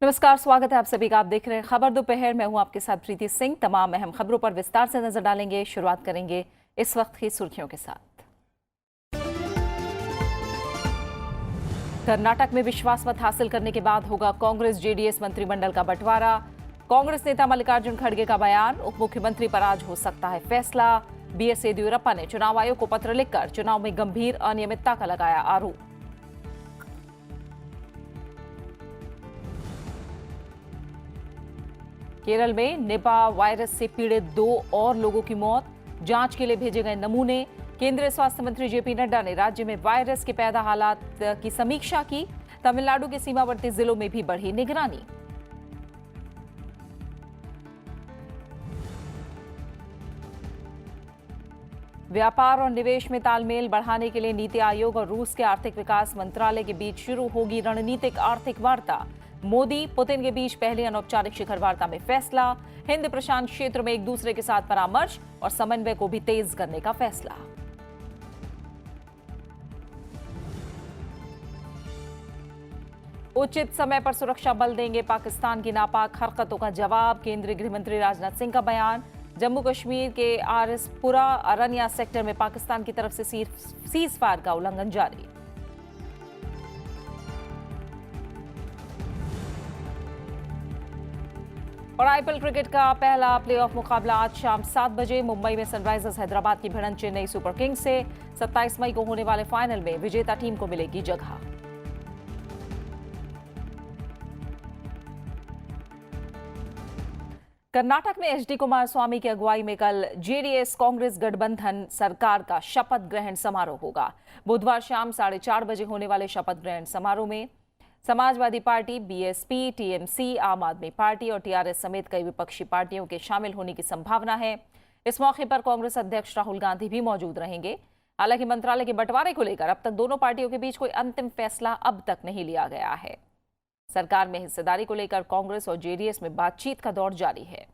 नमस्कार, स्वागत है आप सभी का। आप देख रहे हैं खबर दोपहर। मैं हूं आपके साथ प्रीति सिंह। तमाम अहम खबरों पर विस्तार से नजर डालेंगे। शुरुआत करेंगे इस वक्त की सुर्खियों के साथ। कर्नाटक में विश्वास मत हासिल करने के बाद होगा कांग्रेस जेडीएस मंत्रिमंडल का बंटवारा। कांग्रेस नेता मल्लिकार्जुन खड़गे का बयान, उप मुख्यमंत्री पर आज हो सकता है फैसला। बीएस येदियुरप्पा ने चुनाव आयोग को पत्र लिखकर चुनाव में गंभीर अनियमितता का लगाया आरोप। केरल में निपा वायरस से पीड़ित 2 और लोगों की मौत, जांच के लिए भेजे गए नमूने। केंद्रीय स्वास्थ्य मंत्री जेपी नड्डा ने राज्य में वायरस के पैदा हालात की समीक्षा की। तमिलनाडु के सीमावर्ती जिलों में भी बढ़ी निगरानी। व्यापार और निवेश में तालमेल बढ़ाने के लिए नीति आयोग और रूस के आर्थिक विकास मंत्रालय के बीच शुरू होगी रणनीतिक आर्थिक वार्ता। मोदी पुतिन के बीच पहली अनौपचारिक शिखर वार्ता में फैसला। हिंद प्रशांत क्षेत्र में एक दूसरे के साथ परामर्श और समन्वय को भी तेज करने का फैसला। उचित समय पर सुरक्षा बल देंगे पाकिस्तान की नापाक हरकतों का जवाब, केंद्रीय गृह मंत्री राजनाथ सिंह का बयान। जम्मू कश्मीर के आरएसपुरा अरनिया सेक्टर में पाकिस्तान की तरफ से सीज फायर का उल्लंघन जारी। और आईपीएल क्रिकेट का पहला प्लेऑफ मुकाबला आज शाम 7 बजे मुंबई में सनराइजर्स हैदराबाद की भिड़ंत चेन्नई सुपर किंग्स से। 27 मई को होने वाले फाइनल में विजेता टीम को मिलेगी जगह। कर्नाटक में एचडी कुमारस्वामी की अगुवाई में कल जेडीएस कांग्रेस गठबंधन सरकार का शपथ ग्रहण समारोह होगा। बुधवार शाम 4:30 बजे होने वाले शपथ ग्रहण समारोह में समाजवादी पार्टी, बीएसपी, टीएमसी, आम आदमी पार्टी और टीआरएस समेत कई विपक्षी पार्टियों के शामिल होने की संभावना है। इस मौके पर कांग्रेस अध्यक्ष राहुल गांधी भी मौजूद रहेंगे। हालांकि मंत्रालय के बंटवारे को लेकर अब तक दोनों पार्टियों के बीच कोई अंतिम फैसला अब तक नहीं लिया गया है। सरकार में हिस्सेदारी को लेकर कांग्रेस और जेडीएस में बातचीत का दौर जारी है।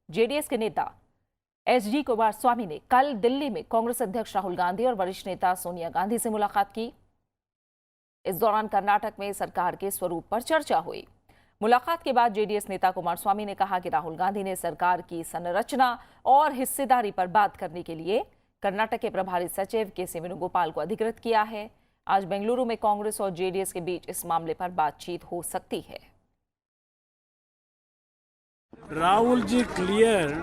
जेडीएस के नेता एचडी कुमारस्वामी ने कल दिल्ली में कांग्रेस अध्यक्ष राहुल गांधी और वरिष्ठ नेता सोनिया गांधी से मुलाकात की। इस दौरान कर्नाटक में सरकार के स्वरूप पर चर्चा हुई। मुलाकात के बाद जेडीएस नेता कुमारस्वामी ने कहा कि राहुल गांधी ने सरकार की संरचना और हिस्सेदारी पर बात करने के लिए कर्नाटक के प्रभारी सचिव के वेणुगोपाल को अधिकृत किया है। आज बेंगलुरु में कांग्रेस और जेडीएस के बीच इस मामले पर बातचीत हो सकती है। Rahul ji clear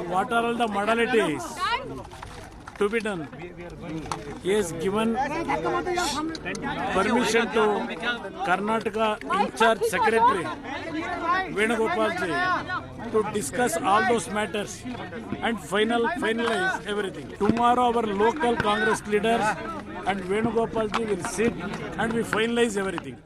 what are all the modalities to be done. He has given permission to Karnataka in charge secretary Venugopal ji to discuss all those matters and finalize everything. Tomorrow our local Congress leaders and Venugopal ji will sit and we finalize everything.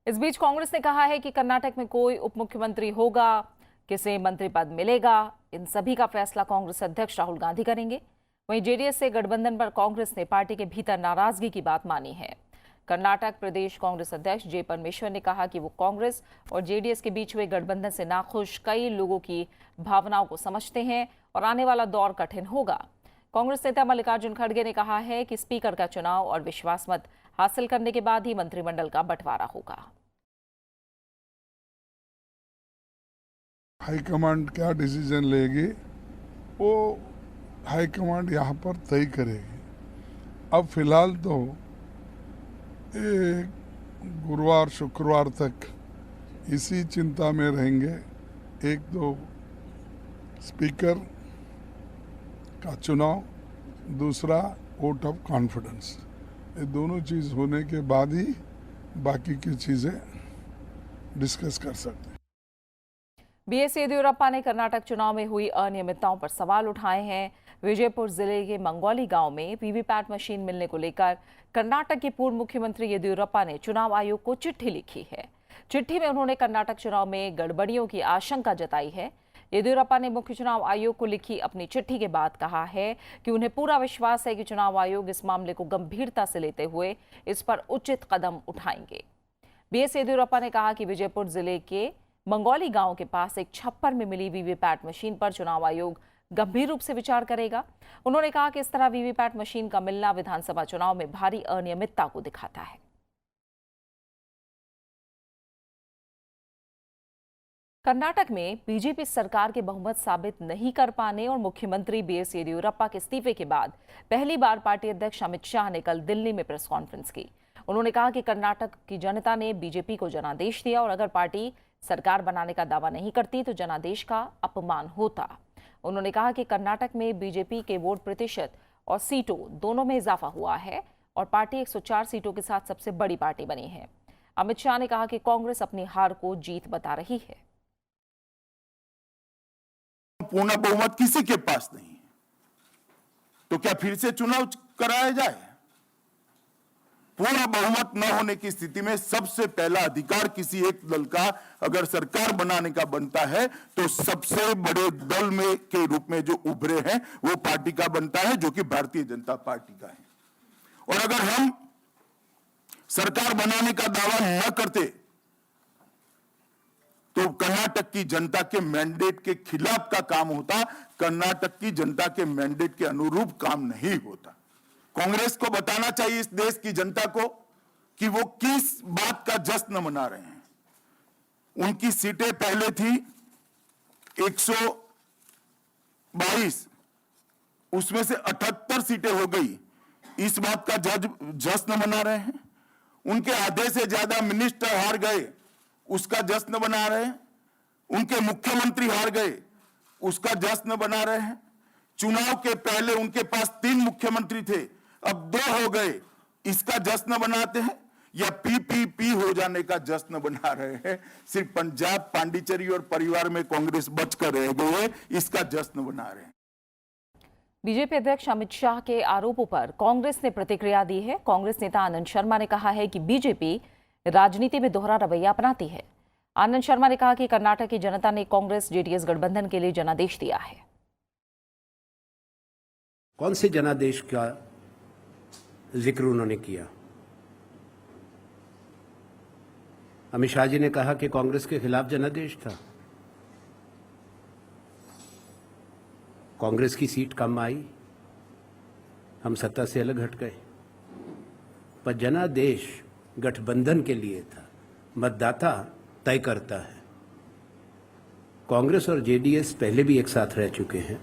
इस बीच कांग्रेस ने कहा है कि कर्नाटक में कोई उप मुख्यमंत्री होगा, किसे मंत्री पद मिलेगा, इन सभी का फैसला कांग्रेस अध्यक्ष राहुल गांधी करेंगे। वहीं जेडीएस से गठबंधन पर कांग्रेस ने पार्टी के भीतर नाराजगी की बात मानी है। कर्नाटक प्रदेश कांग्रेस अध्यक्ष जे परमेश्वर ने कहा कि वो कांग्रेस और जेडीएस के बीच हुए गठबंधन से नाखुश कई लोगों की भावनाओं को समझते हैं और आने वाला दौर कठिन होगा। कांग्रेस नेता मल्लिकार्जुन खड़गे ने कहा है कि स्पीकर का चुनाव और विश्वास मत हासिल करने के बाद ही मंत्रिमंडल का बंटवारा होगा। हाईकमांड क्या डिसीजन लेगी वो हाईकमांड यहाँ पर तय करेगी। अब फिलहाल तो गुरुवार शुक्रवार तक इसी चिंता में रहेंगे। एक तो स्पीकर का चुनाव, दूसरा वोट ऑफ कॉन्फिडेंस। ये दोनों चीज़ होने के बाद ही बाकी की चीज़ें डिस्कस कर सकते हैं। बीएस येदियुरप्पा ने कर्नाटक चुनाव में हुई अनियमितताओं पर सवाल उठाए हैं। विजयपुर जिले के मंगोली गांव में वीवीपैट मशीन मिलने को लेकर कर्नाटक के पूर्व मुख्यमंत्री येदियुरप्पा ने चुनाव आयोग को चिट्ठी लिखी है। चिट्ठी में उन्होंने कर्नाटक चुनाव में गड़बड़ियों की आशंका जताई है। येदियुरप्पा ने मुख्य चुनाव आयोग को लिखी अपनी चिट्ठी के बाद कहा है कि उन्हें पूरा विश्वास है कि चुनाव आयोग इस मामले को गंभीरता से लेते हुए इस पर उचित कदम उठाएंगे। बीएस येदियुरप्पा ने कहा कि विजयपुर जिले के मंगोली गांव के पास एक छप्पर में मिली वीवीपैट मशीन पर चुनाव आयोग गंभीर रूप से विचार करेगा। उन्होंने कहा कि इस तरह वीवीपैट मशीन का मिलना विधानसभा चुनाव में भारी अनियमितता को दिखाता है। कर्नाटक में बीजेपी सरकार के बहुमत साबित नहीं कर पाने और मुख्यमंत्री बीएस येदियुरप्पा के इस्तीफे के बाद पहली बार पार्टी अध्यक्ष अमित शाह ने कल दिल्ली में प्रेस कॉन्फ्रेंस की। उन्होंने कहा कि कर्नाटक की जनता ने बीजेपी को जनादेश दिया और अगर पार्टी सरकार बनाने का दावा नहीं करती तो जनादेश का अपमान होता। उन्होंने कहा कि कर्नाटक में बीजेपी के वोट प्रतिशत और सीटों दोनों में इजाफा हुआ है और पार्टी 104 सीटों के साथ सबसे बड़ी पार्टी बनी है। अमित शाह ने कहा कि कांग्रेस अपनी हार को जीत बता रही है। पूर्ण बहुमत किसी के पास नहीं है, तो क्या फिर से चुनाव कराया जाए? पूर्ण बहुमत न होने की स्थिति में सबसे पहला अधिकार किसी एक दल का अगर सरकार बनाने का बनता है तो सबसे बड़े दल में के रूप में जो उभरे हैं वो पार्टी का बनता है, जो कि भारतीय जनता पार्टी का है। और अगर हम सरकार बनाने का दावा न करते तो कर्नाटक की जनता के मैंडेट के खिलाफ का काम होता, कर्नाटक की जनता के मैंडेट के अनुरूप काम नहीं होता। कांग्रेस को बताना चाहिए इस देश की जनता को कि वो किस बात का जश्न मना रहे हैं। उनकी सीटें पहले थी 122, उसमें से 78 सीटें हो गई, इस बात का जश्न मना रहे हैं। उनके आधे से ज्यादा मिनिस्टर हार गए, उसका जश्न बना रहे हैं। उनके मुख्यमंत्री हार गए, उसका जश्न बना रहे हैं। चुनाव के पहले उनके पास 3 मुख्यमंत्री थे, अब 2 हो गए, इसका जश्न बनाते हैं। या पीपीपी हो जाने का जश्न बना रहे हैं। सिर्फ पंजाब, पांडिचेरी और परिवार में कांग्रेस बचकर रह गए, इसका जश्न बना रहे हैं। बीजेपी अध्यक्ष अमित शाह के आरोपों पर कांग्रेस ने प्रतिक्रिया दी है। कांग्रेस नेता आनंद शर्मा ने कहा है कि बीजेपी राजनीति में दोहरा रवैया अपनाती है। आनंद शर्मा ने कहा कि कर्नाटक की जनता ने कांग्रेस जेडीएस गठबंधन के लिए जनादेश दिया है। कौन से जनादेश का जिक्र उन्होंने किया? अमित शाह जी ने कहा कि कांग्रेस के खिलाफ जनादेश था। कांग्रेस की सीट कम आई, हम सत्ता से अलग हट गए, पर जनादेश गठबंधन के लिए था। मतदाता तय करता है। कांग्रेस और जेडीएस पहले भी एक साथ रह चुके हैं।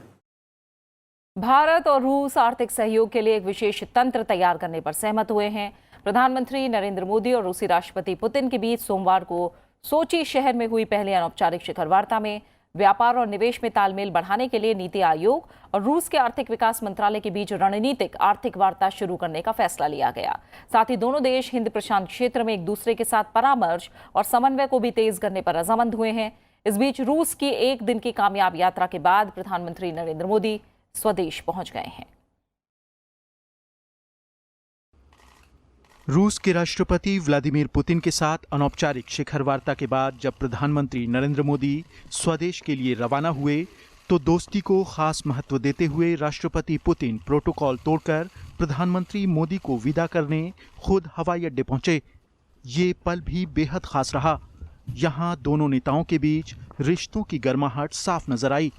भारत और रूस आर्थिक सहयोग के लिए एक विशेष तंत्र तैयार करने पर सहमत हुए हैं। प्रधानमंत्री नरेंद्र मोदी और रूसी राष्ट्रपति पुतिन के बीच सोमवार को सोची शहर में हुई पहली अनौपचारिक शिखर वार्ता में व्यापार और निवेश में तालमेल बढ़ाने के लिए नीति आयोग और रूस के आर्थिक विकास मंत्रालय के बीच रणनीतिक आर्थिक वार्ता शुरू करने का फैसला लिया गया। साथ ही दोनों देश हिंद प्रशांत क्षेत्र में एक दूसरे के साथ परामर्श और समन्वय को भी तेज करने पर रजामंद हुए हैं। इस बीच रूस की एक दिन की कामयाब यात्रा के बाद प्रधानमंत्री नरेंद्र मोदी स्वदेश पहुंच गए हैं। रूस के राष्ट्रपति व्लादिमीर पुतिन के साथ अनौपचारिक शिखर वार्ता के बाद जब प्रधानमंत्री नरेंद्र मोदी स्वदेश के लिए रवाना हुए तो दोस्ती को खास महत्व देते हुए राष्ट्रपति पुतिन प्रोटोकॉल तोड़कर प्रधानमंत्री मोदी को विदा करने खुद हवाई अड्डे पहुंचे। ये पल भी बेहद खास रहा। यहां दोनों नेताओं के बीच रिश्तों की गर्माहट साफ नजर आई।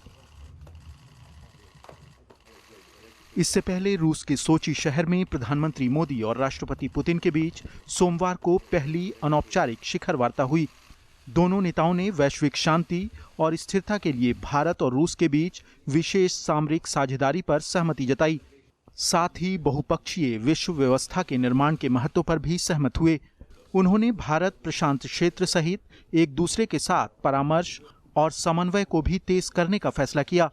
इससे पहले रूस के सोची शहर में प्रधानमंत्री मोदी और राष्ट्रपति पुतिन के बीच सोमवार को पहली अनौपचारिक शिखर वार्ता हुई। दोनों नेताओं ने वैश्विक शांति और स्थिरता के लिए भारत और रूस के बीच विशेष सामरिक साझेदारी पर सहमति जताई। साथ ही बहुपक्षीय विश्व व्यवस्था के निर्माण के महत्व पर भी सहमत हुए। उन्होंने भारत प्रशांत क्षेत्र सहित एक दूसरे के साथ परामर्श और समन्वय को भी तेज करने का फैसला किया।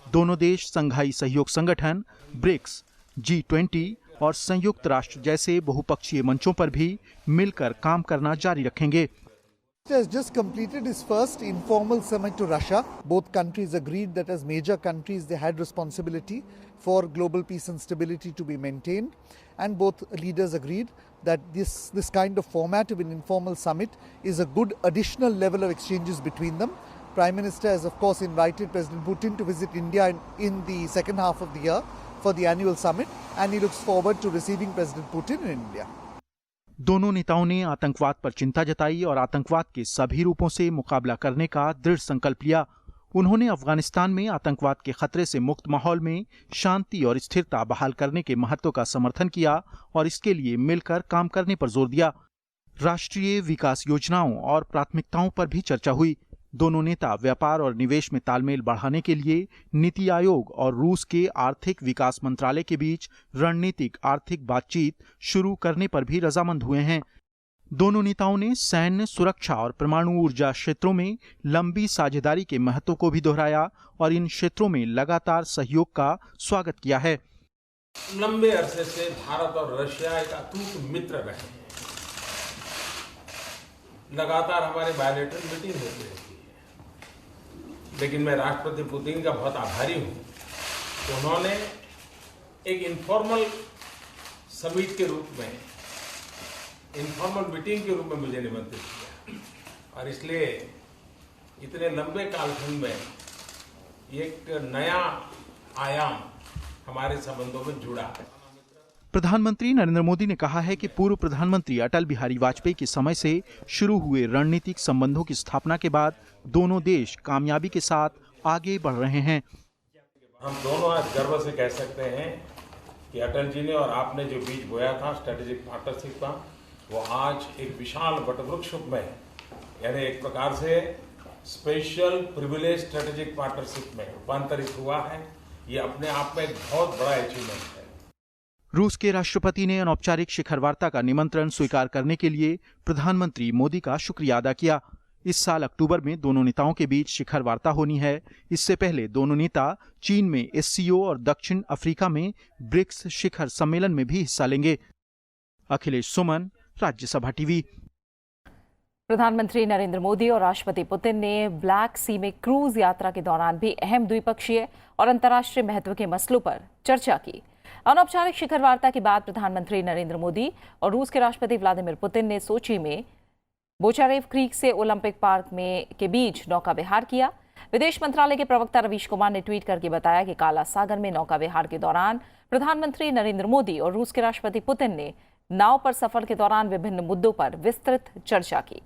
दोनों देश संघाई सहयोग संगठन, ब्रिक्स, G20 और संयुक्त राष्ट्र जैसे बहुपक्षीय मंचों पर भी मिलकर काम करना जारी रखेंगे। has just completed its first informal summit to Russia. Both countries agreed that as major countries they had responsibility for global peace and stability to be maintained, and both leaders agreed that this kind of format of an informal summit is a good additional level of exchanges between them. Prime Minister has of course invited President Putin to visit India in the second half of the year for the annual summit, and he looks forward to receiving President Putin in India. दोनों नेताओं ने आतंकवाद पर चिंता जताई और आतंकवाद के सभी रूपों से मुकाबला करने का दृढ़ संकल्प लिया। उन्होंने अफगानिस्तान में आतंकवाद के खतरे से मुक्त माहौल में शांति और स्थिरता बहाल करने के महत्व का समर्थन किया और इसके लिए मिलकर काम करने पर जोर दिया। राष्ट्रीय विकास योजनाओं और प्राथमिकताओं पर भी चर्चा हुई। दोनों नेता व्यापार और निवेश में तालमेल बढ़ाने के लिए नीति आयोग और रूस के आर्थिक विकास मंत्रालय के बीच रणनीतिक आर्थिक बातचीत शुरू करने पर भी रजामंद हुए हैं। दोनों नेताओं ने सैन्य, सुरक्षा और परमाणु ऊर्जा क्षेत्रों में लंबी साझेदारी के महत्व को भी दोहराया और इन क्षेत्रों में लगातार सहयोग का स्वागत किया है। लंबे अरसे से भारत और रशिया एक अटूट मित्र रहे हैं। लगातार हमारे बायलैटरल मीटिंग होती रहती है, लेकिन मैं राष्ट्रपति पुतिन का बहुत आभारी हूं कि उन्होंने एक इनफॉर्मल समिट के रूप में, इनफॉर्मल मीटिंग के रूप में मुझे निमंत्रित किया और इसलिए इतने लंबे कालखंड में एक नया आयाम हमारे संबंधों में जुड़ा है। प्रधानमंत्री नरेंद्र मोदी ने कहा है कि पूर्व प्रधानमंत्री अटल बिहारी वाजपेयी के समय से शुरू हुए रणनीतिक संबंधों की स्थापना के बाद दोनों देश कामयाबी के साथ आगे बढ़ रहे हैं। हम दोनों आज गर्व से कह सकते हैं कि अटल जी ने और आपने जो बीज बोया था स्ट्रेटेजिक पार्टनरशिप का, वो आज एक विशाल वटवृक्ष में, यानी एक प्रकार से स्पेशल प्रिविलेज स्ट्रेटेजिक पार्टनरशिप में रूपांतरित हुआ है। ये अपने आप में एक बहुत बड़ा अचीवमेंट है। रूस के राष्ट्रपति ने अनौपचारिक शिखर वार्ता का निमंत्रण स्वीकार करने के लिए प्रधानमंत्री मोदी का शुक्रिया अदा किया। इस साल अक्टूबर में दोनों नेताओं के बीच शिखर वार्ता होनी है। इससे पहले दोनों नेता चीन में SCO और दक्षिण अफ्रीका में ब्रिक्स शिखर सम्मेलन में भी हिस्सा लेंगे। अखिलेश सुमन, राज्यसभा टीवी। प्रधानमंत्री नरेंद्र मोदी और राष्ट्रपति पुतिन ने ब्लैक सी में क्रूज यात्रा के दौरान भी अहम द्विपक्षीय और अंतर्राष्ट्रीय महत्व के मसलों पर चर्चा की। अनौपचारिक शिखर वार्ता के बाद प्रधानमंत्री नरेंद्र मोदी और रूस के राष्ट्रपति व्लादिमीर पुतिन ने सोची में बोचारेव क्रीक से ओलंपिक पार्क में के बीच नौका विहार किया। विदेश मंत्रालय के प्रवक्ता रवीश कुमार ने ट्वीट करके बताया कि काला सागर में नौका विहार के दौरान प्रधानमंत्री नरेंद्र मोदी और रूस के राष्ट्रपति पुतिन ने नाव पर सफर के दौरान विभिन्न मुद्दों पर विस्तृत चर्चा की।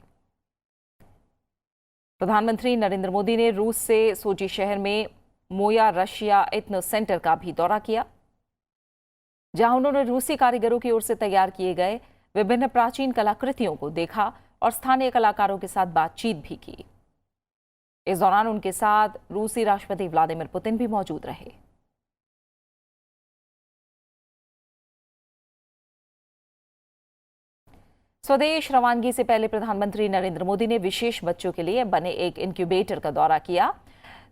प्रधानमंत्री नरेंद्र मोदी ने रूस से सोची शहर में मोया रशिया इथनो सेंटर का भी दौरा किया, जहां उन्होंने रूसी कारीगरों की ओर से तैयार किए गए विभिन्न प्राचीन कलाकृतियों को देखा और स्थानीय कलाकारों के साथ बातचीत भी की। इस दौरान उनके साथ रूसी राष्ट्रपति व्लादिमीर पुतिन भी मौजूद रहे। स्वदेश रवानगी से पहले प्रधानमंत्री नरेंद्र मोदी ने विशेष बच्चों के लिए बने एक इनक्यूबेटर का दौरा किया।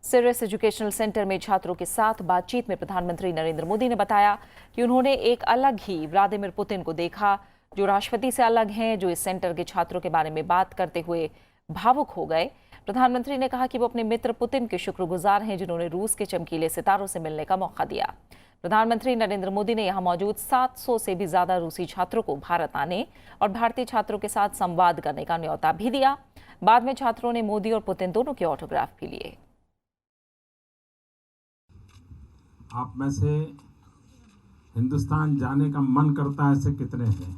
सिरस एजुकेशनल सेंटर में छात्रों के साथ बातचीत में प्रधानमंत्री नरेंद्र मोदी ने बताया कि उन्होंने एक अलग ही व्लादिमीर पुतिन को देखा, जो राष्ट्रपति से अलग हैं, जो इस सेंटर के छात्रों के बारे में बात करते हुए भावुक हो गए। प्रधानमंत्री ने कहा कि वो अपने मित्र पुतिन के शुक्रगुजार हैं, जिन्होंने रूस के चमकीले सितारों से मिलने का मौका दिया। प्रधानमंत्री नरेंद्र मोदी ने यहां मौजूद 700 से भी ज्यादा रूसी छात्रों को भारत आने और भारतीय छात्रों के साथ संवाद करने का न्योता भी दिया। बाद में छात्रों ने मोदी और पुतिन दोनों के ऑटोग्राफ भी लिए। आप में से हिंदुस्तान जाने का मन करता है ऐसे कितने हैं?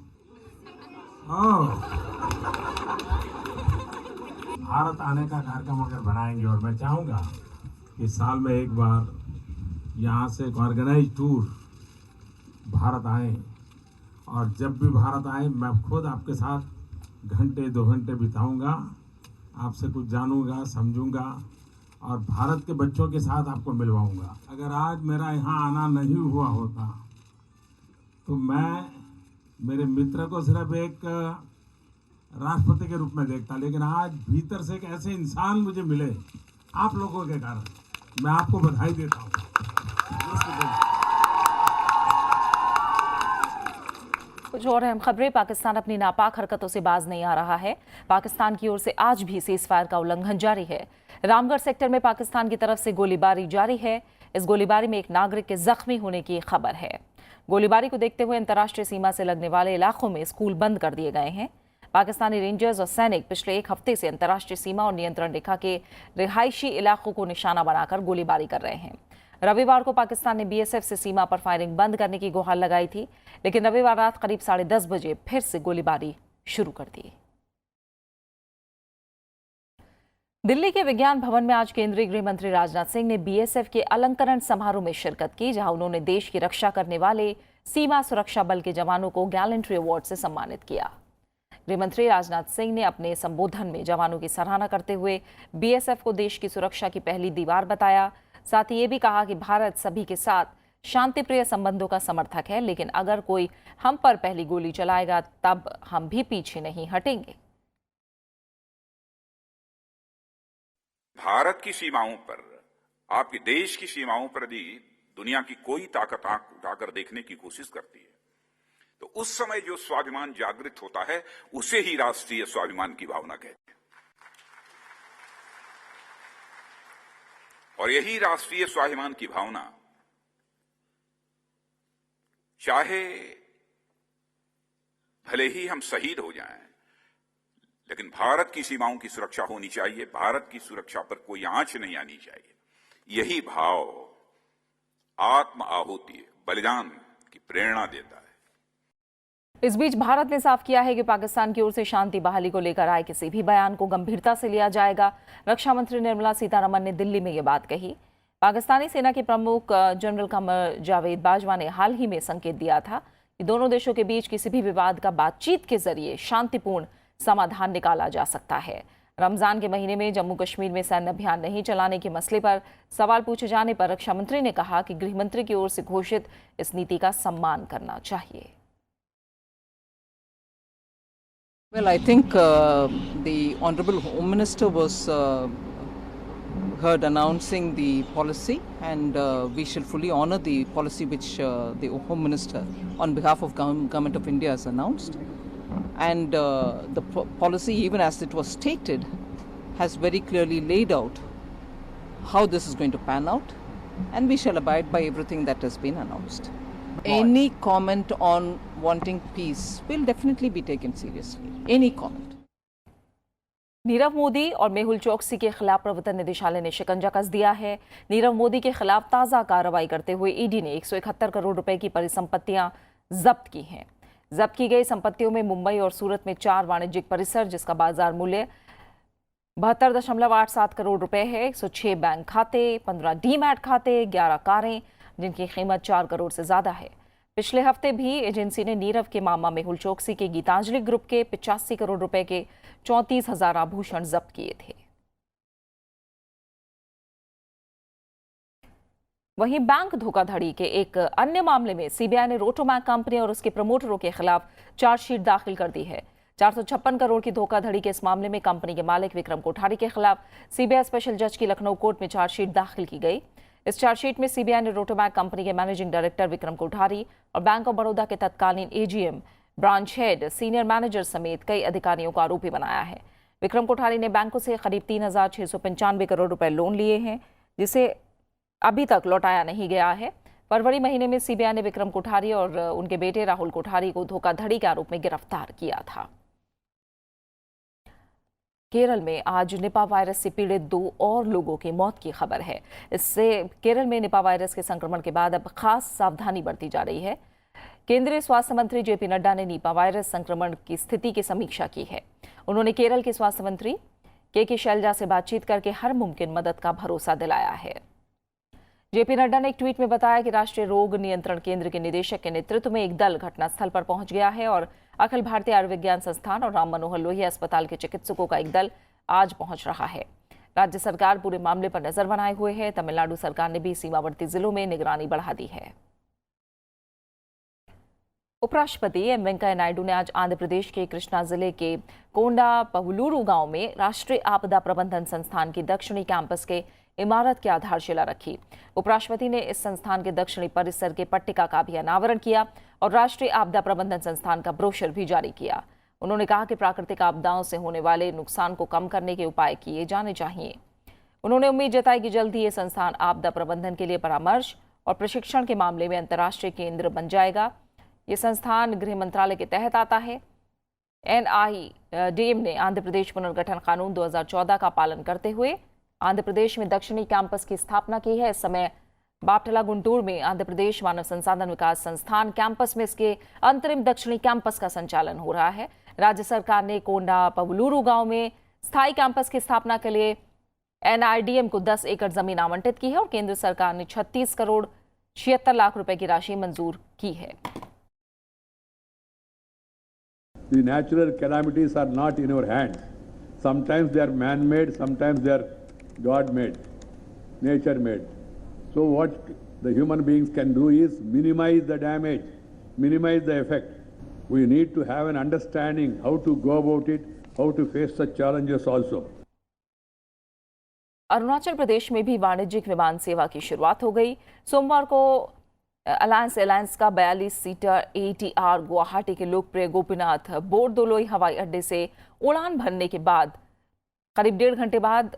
भारत आने का कार्यक्रम अगर बनाएंगे, और मैं चाहूँगा कि साल में एक बार यहाँ से एक ऑर्गेनाइज टूर भारत आए, और जब भी भारत आए मैं खुद आपके साथ घंटे 2 घंटे बिताऊंगा, आपसे कुछ जानूंगा, समझूंगा और भारत के बच्चों के साथ आपको मिलवाऊंगा। अगर आज मेरा यहाँ आना नहीं हुआ होता तो मैं मेरे मित्र को सिर्फ एक राष्ट्रपति के रूप में देखता, लेकिन आज भीतर से एक ऐसे इंसान मुझे मिले आप लोगों के कारण, मैं आपको बधाई देता हूँ। कुछ और अहम खबरें। पाकिस्तान अपनी नापाक हरकतों से बाज नहीं आ रहा है। पाकिस्तान की ओर से आज भी सीजफायर का उल्लंघन जारी है। रामगढ़ सेक्टर में पाकिस्तान की तरफ से गोलीबारी जारी है। इस गोलीबारी में एक नागरिक के जख्मी होने की खबर है। गोलीबारी को देखते हुए अंतर्राष्ट्रीय सीमा से लगने वाले इलाकों में स्कूल बंद कर दिए गए हैं। पाकिस्तानी रेंजर्स और सैनिक पिछले एक हफ्ते से अंतर्राष्ट्रीय सीमा और नियंत्रण रेखा के रिहायशी इलाकों को निशाना बनाकर गोलीबारी कर रहे हैं। रविवार को पाकिस्तान ने BSF से सीमा पर फायरिंग बंद करने की गुहार लगाई थी, लेकिन रविवार रात करीब 10:30 बजे फिर से गोलीबारी शुरू कर दी। दिल्ली के विज्ञान भवन में आज केंद्रीय गृह मंत्री राजनाथ सिंह ने BSF के अलंकरण समारोह में शिरकत की, जहां उन्होंने देश की रक्षा करने वाले सीमा सुरक्षा बल के जवानों को गैलेंट्री अवार्ड से सम्मानित किया। गृहमंत्री राजनाथ सिंह ने अपने संबोधन में जवानों की सराहना करते हुए बीएसएफ को देश की सुरक्षा की पहली दीवार बताया। साथ ही ये भी कहा कि भारत सभी के साथ शांतिप्रिय संबंधों का समर्थक है, लेकिन अगर कोई हम पर पहली गोली चलाएगा तब हम भी पीछे नहीं हटेंगे। भारत की सीमाओं पर, आपके देश की सीमाओं पर यदि दुनिया की कोई ताकत आंख उठाकर देखने की कोशिश करती है तो उस समय जो स्वाभिमान जागृत होता है उसे ही राष्ट्रीय स्वाभिमान की भावना कहते हैं। और यही राष्ट्रीय स्वाभिमान की भावना चाहे भले ही हम शहीद हो जाएं, लेकिन भारत की सीमाओं की सुरक्षा होनी चाहिए, भारत की सुरक्षा पर कोई आंच नहीं आनी चाहिए। यही भाव आत्म आहुति, बलिदान की प्रेरणा देता है। इस बीच भारत ने साफ किया है कि पाकिस्तान की ओर से शांति बहाली को लेकर आए किसी भी बयान को गंभीरता से लिया जाएगा। रक्षा मंत्री निर्मला सीतारमण ने दिल्ली में ये बात कही। पाकिस्तानी सेना के प्रमुख जनरल कमर जावेद बाजवा ने हाल ही में संकेत दिया था कि दोनों देशों के बीच किसी भी विवाद का बातचीत के जरिए शांतिपूर्ण समाधान निकाला जा सकता है। रमजान के महीने में जम्मू कश्मीर में सैन्य अभियान नहीं चलाने के मसले पर सवाल पूछे जाने पर रक्षा मंत्री ने कहा कि गृह मंत्री की ओर से घोषित इस नीति का सम्मान करना चाहिए। Well, I think the Honourable Home Minister was heard announcing the policy, and we shall fully honour the policy which the Home Minister on behalf of Government of India has announced. And the policy, even as it was stated, has very clearly laid out how this is going to pan out, and we shall abide by everything that has been announced. Any comment on wanting peace will definitely be taken seriously. Any comment. Nirav Modi और मेहुल चोकसी के खिलाफ प्रवर्तन निदेशालय ने शिकंजा कस दिया है। नीरव मोदी के खिलाफ ताज़ा कार्रवाई करते हुए ईडी ने 171 करोड़ रुपए की परिसंपत्तियां जब्त की हैं। जब्त की गई संपत्तियों में मुंबई और सूरत में 4 वाणिज्यिक परिसर जिसका बाजार मूल्य 72.87 करोड़ रुपए है, 106 बैंक खाते, 15 डीमैट खाते, 11 कारें जिनकी कीमत 4 करोड़ से ज्यादा है। पिछले हफ्ते भी एजेंसी ने नीरव के मामा मेहुल चोकसी के गीतांजलि ग्रुप के 85 करोड़ रुपए के 34,000 आभूषण जब्त किए थे। वहीं बैंक धोखाधड़ी के एक अन्य मामले में सीबीआई ने रोटोमैक कंपनी और उसके प्रमोटरों के खिलाफ चार्जशीट दाखिल कर दी है। 456 करोड़ की धोखाधड़ी के इस मामले में कंपनी के मालिक विक्रम कोठारी के खिलाफ सीबीआई स्पेशल जज की लखनऊ कोर्ट में चार्जशीट दाखिल की गई। इस चार्जशीट में सीबीआई ने रोटोमैक कंपनी के मैनेजिंग डायरेक्टर विक्रम कोठारी और बैंक ऑफ बड़ौदा के तत्कालीन AGM, branch head, senior manager समेत कई अधिकारियों को आरोपी बनाया है। विक्रम कोठारी ने बैंकों से करीब 3,695 करोड़ रुपए लोन लिए हैं, जिसे अभी तक लौटाया नहीं गया है। फरवरी महीने में सीबीआई ने विक्रम कोठारी और उनके बेटे राहुल कोठारी को धोखाधड़ी के आरोप में गिरफ्तार किया था। केरल में आज निपा वायरस से पीड़ित 2 और लोगों की मौत की खबर है। इससे केरल में निपा वायरस के संक्रमण के बाद अब खास सावधानी बरती जा रही है। केंद्रीय स्वास्थ्य मंत्री जेपी नड्डा ने निपा वायरस संक्रमण की स्थिति की समीक्षा की है। उन्होंने केरल के स्वास्थ्य मंत्री के शैलजा से बातचीत करके हर मुमकिन मदद का भरोसा दिलाया है। जेपी नड्डा ने एक ट्वीट में बताया कि राष्ट्रीय रोग नियंत्रण केंद्र के निदेशक के नेतृत्व में एक दल घटनास्थल पर पहुंच गया है और अखिल भारतीय आयुर्विज्ञान संस्थान और राम मनोहर लोहिया अस्पताल के चिकित्सकों का एक दल आज पहुंच रहा है। राज्य सरकार पूरे मामले पर नजर बनाए हुए है। तमिलनाडु सरकार ने भी सीमावर्ती जिलों में निगरानी बढ़ा दी है। उपराष्ट्रपति एम वेंकैया नायडू ने आज आंध्र प्रदेश के कृष्णा जिले के कोंडा पवलूरू गांव में राष्ट्रीय आपदा प्रबंधन संस्थान की दक्षिणी कैंपस के इमारत की आधारशिला रखी। उपराष्ट्रपति ने इस संस्थान के दक्षिणी परिसर के पट्टिका का भी अनावरण किया और राष्ट्रीय आपदा प्रबंधन संस्थान का ब्रोशर भी जारी किया। उन्होंने कहा कि प्राकृतिक आपदाओं से होने वाले नुकसान को कम करने के उपाय किए जाने चाहिए। उन्होंने उम्मीद जताई कि जल्द ही ये संस्थान आपदा प्रबंधन के लिए परामर्श और प्रशिक्षण के मामले में अंतर्राष्ट्रीय केंद्र बन जाएगा। ये संस्थान गृह मंत्रालय के तहत आता है। NIDM ने आंध्र प्रदेश पुनर्गठन कानून 2014 का पालन करते हुए आंध्र प्रदेश में दक्षिणी कैंपस की स्थापना की है। इस समय बापटला गुंटूर में आंध्र प्रदेश मानव संसाधन विकास संस्थान कैंपस में इसके अंतरिम दक्षिणी कैंपस का संचालन हो रहा है। राज्य सरकार ने कोंडा पवलूरू गांव में स्थायी कैंपस की स्थापना के लिए NIDM को 10 एकड़ जमीन आवंटित की है और केंद्र सरकार ने 36 करोड़ 76 लाख रुपए की राशि मंजूर की है। The natural calamities are not in our hands. Sometimes they are man-made, sometimes they are God-made, nature-made. So what the human beings can do is minimize the damage, minimize the effect. We need to have an understanding how to go about it, how to face such challenges also. Arunachal Pradesh में भी वाणिज्यिक विमान सेवा की शुरुआत हो गई। सोमवार को अलायंस का 42 सीटर ATR गुवाहाटी के लोकप्रिय गोपीनाथ बोरदोलोई हवाई अड्डे से उड़ान भरने के बाद करीब 1.5 घंटे बाद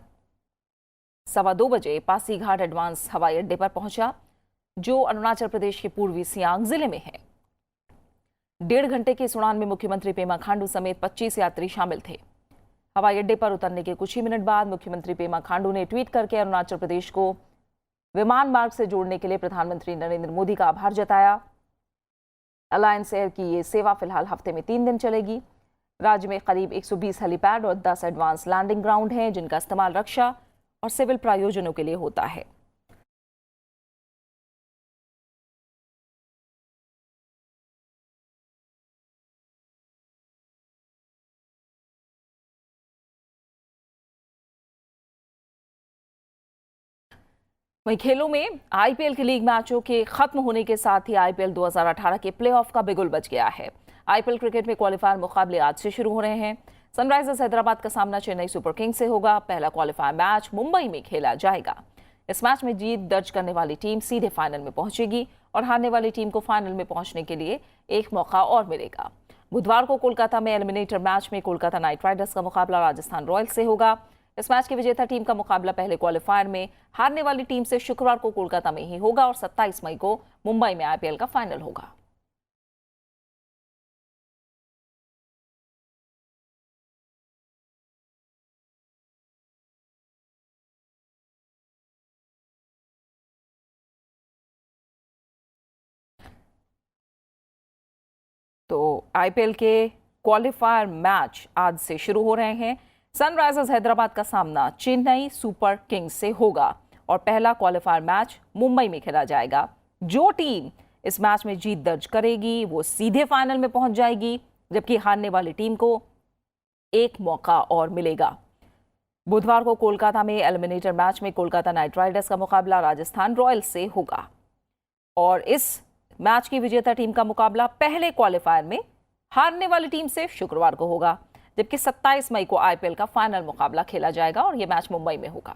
2:15 बजे पासीघाट एडवांस हवाई अड्डे पर पहुंचा, जो अरुणाचल प्रदेश के पूर्वी सियांग जिले में है। 1.5 घंटे की इस उड़ान में मुख्यमंत्री पेमा खांडू समेत 25 यात्री शामिल थे। हवाई अड्डे पर उतरने के कुछ ही मिनट बाद मुख्यमंत्री पेमा खांडू ने ट्वीट करके अरुणाचल प्रदेश को विमान मार्ग से जोड़ने के लिए प्रधानमंत्री नरेंद्र मोदी का आभार जताया। अलायंस एयर की ये सेवा फिलहाल हफ्ते में 3 दिन चलेगी। राज्य में करीब 120 हेलीपैड और 10 एडवांस लैंडिंग ग्राउंड हैं, जिनका इस्तेमाल रक्षा और सिविल प्रयोजनों के लिए होता है। वहीं खेलों में आईपीएल के लीग मैचों के खत्म होने के साथ ही आईपीएल 2018 के प्लेऑफ का बिगुल बज गया है। आईपीएल क्रिकेट में क्वालिफायर मुकाबले आज से शुरू हो रहे हैं। सनराइजर्स हैदराबाद का सामना चेन्नई सुपर किंग्स से होगा। पहला क्वालिफायर मैच मुंबई में खेला जाएगा। इस मैच में जीत दर्ज करने वाली टीम सीधे फाइनल में पहुंचेगी और हारने वाली टीम को फाइनल में पहुंचने के लिए एक मौका और मिलेगा। बुधवार को कोलकाता में एलिमिनेटर मैच में कोलकाता नाइट राइडर्स का मुकाबला राजस्थान रॉयल्स से होगा। इस मैच की विजेता टीम का मुकाबला पहले क्वालिफायर में हारने वाली टीम से शुक्रवार को कोलकाता में ही होगा और 27 मई को मुंबई में आईपीएल का फाइनल होगा। तो आईपीएल के क्वालिफायर मैच आज से शुरू हो रहे हैं। सनराइजर्स हैदराबाद का सामना चेन्नई सुपर किंग्स से होगा और पहला क्वालिफायर मैच मुंबई में खेला जाएगा। जो टीम इस मैच में जीत दर्ज करेगी वो सीधे फाइनल में पहुंच जाएगी, जबकि हारने वाली टीम को एक मौका और मिलेगा। बुधवार को कोलकाता में एलिमिनेटर मैच में कोलकाता नाइट राइडर्स का मुकाबला राजस्थान रॉयल्स से होगा और इस मैच की विजेता टीम का मुकाबला पहले क्वालिफायर में हारने वाली टीम से शुक्रवार को होगा, जबकि 27 मई को आईपीएल का फाइनल मुकाबला खेला जाएगा और यह मैच मुंबई में होगा।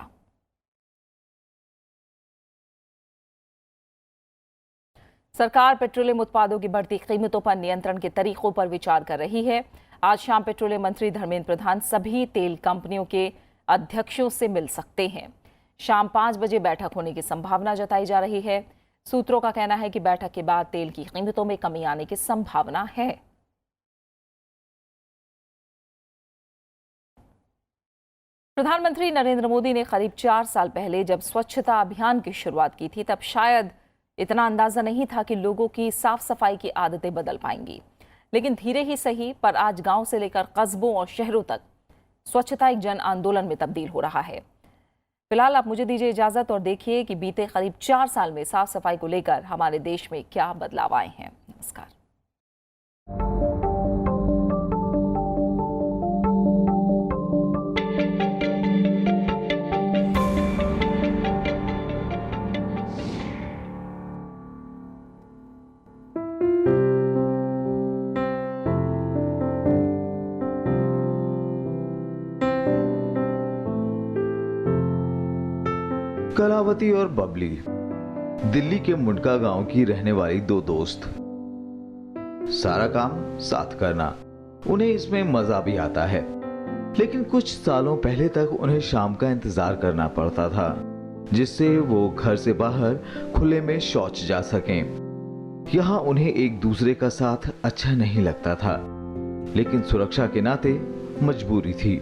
सरकार पेट्रोलियम उत्पादों की बढ़ती कीमतों पर नियंत्रण के तरीकों पर विचार कर रही है। आज शाम पेट्रोलियम मंत्री धर्मेंद्र प्रधान सभी तेल कंपनियों के अध्यक्षों से मिल सकते हैं। शाम 5 बजे बैठक होने की संभावना जताई जा रही है। सूत्रों का कहना है कि बैठक के बाद तेल की कीमतों में कमी आने की संभावना है। प्रधानमंत्री नरेंद्र मोदी ने करीब 4 साल पहले जब स्वच्छता अभियान की शुरुआत की थी, तब शायद इतना अंदाजा नहीं था कि लोगों की साफ सफाई की आदतें बदल पाएंगी। लेकिन धीरे ही सही पर आज गांव से लेकर कस्बों और शहरों तक स्वच्छता एक जन आंदोलन में तब्दील हो रहा है। फिलहाल आप मुझे दीजिए इजाजत और देखिए कि बीते करीब 4 साल में साफ सफाई को लेकर हमारे देश में क्या बदलाव आए हैं। नमस्कार। कलावती और बबली दिल्ली के मुंडका गांव की रहने वाली 2 दोस्त। सारा काम साथ करना, उन्हें इसमें मजा भी आता है। लेकिन कुछ सालों पहले तक उन्हें शाम का इंतजार करना पड़ता था, जिससे वो घर से बाहर खुले में शौच जा सकें। यहाँ उन्हें एक दूसरे का साथ अच्छा नहीं लगता था, लेकिन सुरक्षा के नाते मजबूरी थी।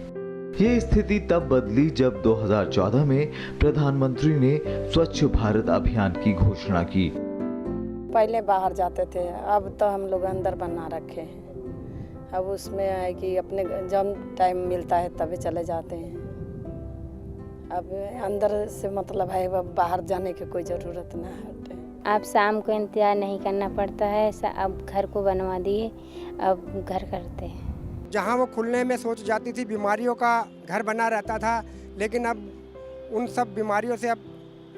ये स्थिति तब बदली जब 2014 में प्रधानमंत्री ने स्वच्छ भारत अभियान की घोषणा की। पहले बाहर जाते थे, अब तो हम लोग अंदर बना रखे हैं। अब उसमें है कि अपने जब टाइम मिलता है तभी चले जाते हैं। अब अंदर से मतलब है, अब बाहर जाने की कोई ज़रूरत ना है। अब शाम को इंतजार नहीं करना पड़ता है, अब घर को बनवा दिए, अब घर करते हैं। जहाँ वो खुलने में सोच जाती थी बीमारियों का घर बना रहता था, लेकिन अब उन सब बीमारियों से अब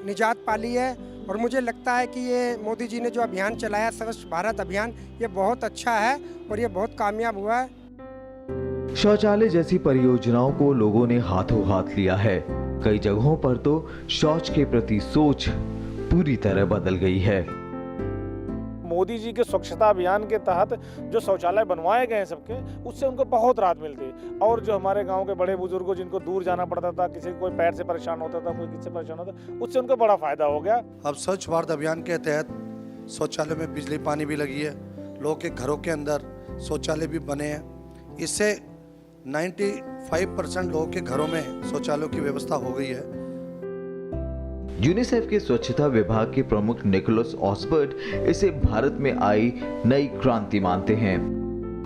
निजात पा ली है। और मुझे लगता है कि ये मोदी जी ने जो अभियान चलाया स्वच्छ भारत अभियान, ये बहुत अच्छा है और ये बहुत कामयाब हुआ है। शौचालय जैसी परियोजनाओं को लोगों ने हाथों हाथ लिया है। कई जगहों पर तो शौच के प्रति सोच पूरी तरह बदल गई है। मोदी जी के स्वच्छता अभियान के तहत जो शौचालय बनवाए गए हैं सबके, उससे उनको बहुत राहत मिलती है। और जो हमारे गांव के बड़े बुजुर्गों जिनको दूर जाना पड़ता था, किसी कोई पैर से परेशान होता था, कोई किससे परेशान होता, उससे उनको बड़ा फायदा हो गया। अब स्वच्छ भारत अभियान के तहत शौचालय में बिजली पानी भी लगी है, लोगों के घरों के अंदर शौचालय भी बने हैं। इससे 95% लोगों के घरों में शौचालयों की व्यवस्था हो गई है। यूनिसेफ के स्वच्छता विभाग के प्रमुख निकोलस ऑसबर्ट इसे भारत में आई नई क्रांति मानते हैं।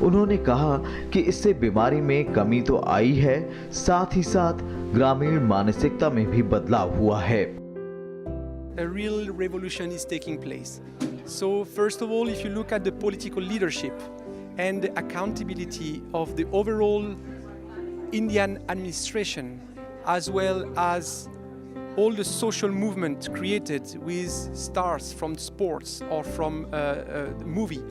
उन्होंने कहा कि इससे बीमारी में कमी तो आई है, साथ ही साथ ग्रामीण मानसिकता में भी बदलाव हुआ है। A real revolution is taking place. So first of all, if you look at the political leadership and the accountability of the overall Indian administration, as well as all the social movement created with stars from sports or from movie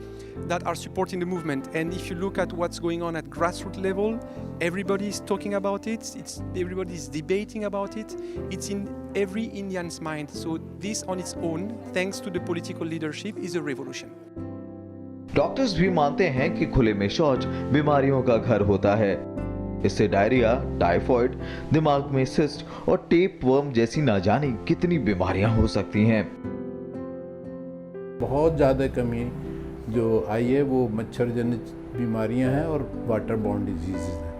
that are supporting the movement, and if you look at what's going on at grassroots level, everybody is talking about it, everybody is debating about it, it's in every Indian's mind. So this on its own, thanks to the political leadership, is a revolution. Doctors भी मानते हैं कि खुले में शौच बीमारियों का घर होता है। इससे डायरिया, टाइफॉइड, दिमाग में सिस्ट और टेप वर्म जैसी ना जाने कितनी बीमारियां हो सकती हैं। बहुत ज़्यादा कमी जो आई है वो मच्छर जनित बीमारियां हैं और वाटर बॉर्न डिजीज़ हैं।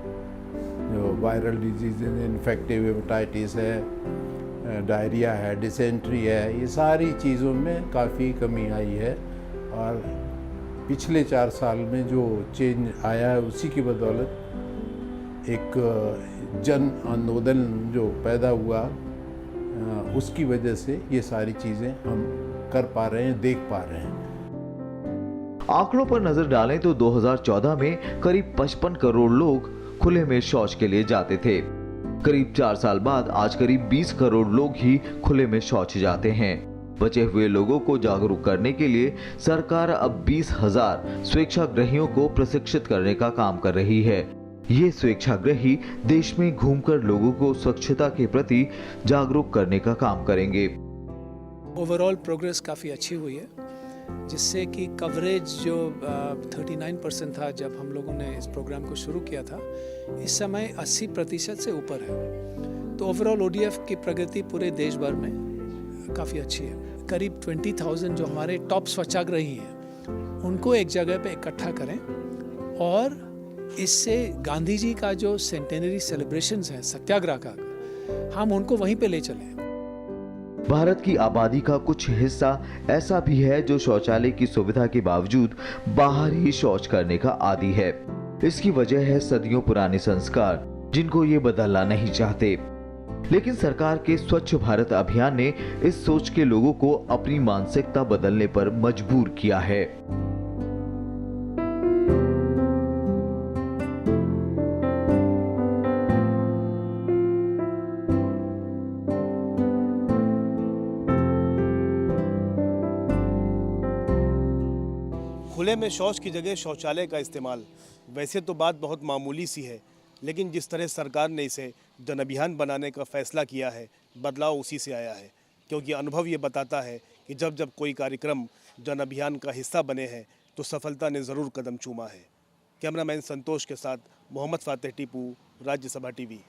जो वायरल डिजीज़ हैं, इन्फेक्टिव हेपेटाइटिस है, डायरिया है, डिसेंट्री है, ये सारी चीज़ों में काफ़ी कमी आई है। और पिछले 4 साल में जो चेंज आया है उसी की बदौलत एक जन आंदोलन जो पैदा हुआ, उसकी वजह से ये सारी चीज़ें हम कर पा रहे हैं, देख पा रहे हैं। आंकड़ों पर नजर डालें तो 2014 में करीब 55 करोड़ लोग खुले में शौच के लिए जाते थे। करीब 4 साल बाद आज करीब 20 करोड़ लोग ही खुले में शौच जाते हैं। बचे हुए लोगों को जागरूक करने के लिए सरकार अब 20,000 स्वेच्छाग्रहियों को प्रशिक्षित करने का काम कर रही है। ये स्वेच्छाग्रही देश में घूमकर लोगों को स्वच्छता के प्रति जागरूक करने का काम करेंगे। ओवरऑल प्रोग्रेस काफ़ी अच्छी हुई है, जिससे कि कवरेज जो 39% था जब हम लोगों ने इस प्रोग्राम को शुरू किया था, इस समय 80% से ऊपर है। तो ओवरऑल ओडीएफ की प्रगति पूरे देश भर में काफ़ी अच्छी है। करीब 20,000 जो हमारे टॉप स्वच्छाग्रही हैं, उनको एक जगह पे इकट्ठा करें और इससे गांधी जी का जो सेंटेनरी सेलिब्रेशंस है सत्याग्रह का, हम उनको वहीं पे ले चलें। भारत की आबादी का कुछ हिस्सा ऐसा भी है जो शौचालय की सुविधा के बावजूद बाहर ही शौच करने का आदी है। इसकी वजह है सदियों पुराने संस्कार, जिनको ये बदलना नहीं चाहते। लेकिन सरकार के स्वच्छ भारत अभियान ने इस सोच के लोगों को अपनी मानसिकता बदलने पर मजबूर किया है। खुले में शौच की जगह शौचालय का इस्तेमाल, वैसे तो बात बहुत मामूली सी है, लेकिन जिस तरह सरकार ने इसे जन अभियान बनाने का फैसला किया है, बदलाव उसी से आया है। क्योंकि अनुभव ये बताता है कि जब जब कोई कार्यक्रम जन अभियान का हिस्सा बने हैं तो सफलता ने ज़रूर कदम चूमा है। कैमरामैन संतोष के साथ मोहम्मद फातेह टीपू, राज्यसभा टीवी।